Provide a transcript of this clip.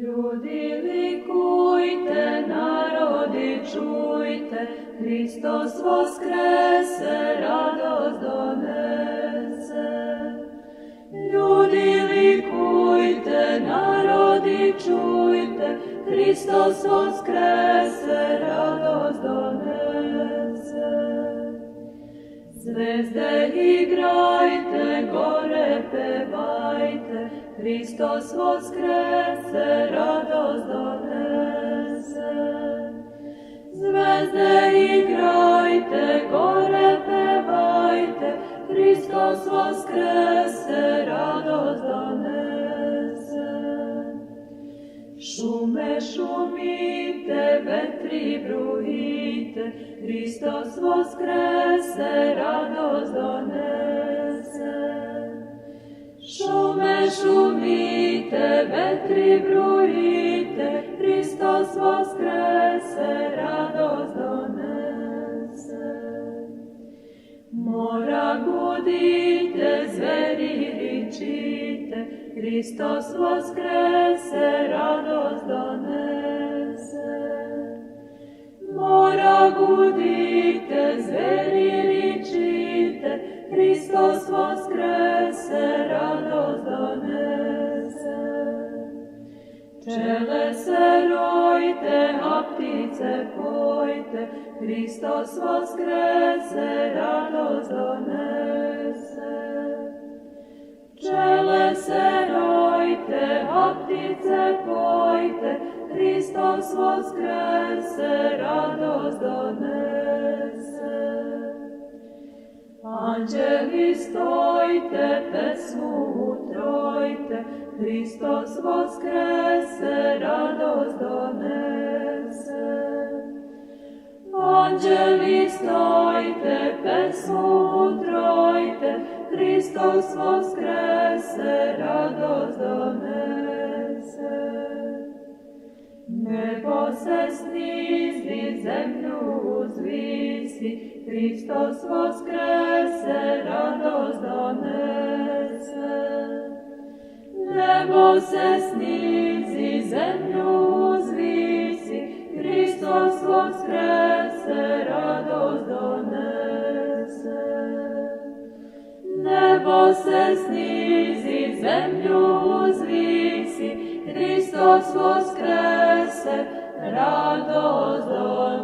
Ljudi likujte, narodi čujte, Hristos voskrese, radost donese. Ljudi likujte, narodi čujte, Hristos voskrese, radost donese. Zvezde igrajte, gore pevajte, Hristos voskrese, radost donese. Zvezde igrajte, gore pevajte, Hristos voskrese, radost donese. Šume šumite, vetri brujite, Hristos voskrese, radost donese. Šume šumite, vetri brujite, Hristos voskrese, radost donese. Mora gudite, zveri ričite, Hristos voskrese, radost donese. Mora gudite, zveri ričite, Hristos voskrese, radost donese. Pčele se rojte, a ptice pojte, Hristos voskrese, radost donese. Pčele se rojte, a ptice pojte, Hristos voskrese, radost donese. Anđeli stojte, pesmu utrojte, Hristos voskrese, radost donese. Anđeli stojte, pesmu utrojte, Hristos voskrese, radost donese. Nebo se snizi, zemlju uzvisi, Hristos voskrese, radost donese. Nebo se snizi, zemlju uzvisi, Hristos voskrese, radost donese. Nebo se snizi, zemlju uzvisi, Hristos voskrese, radost donese.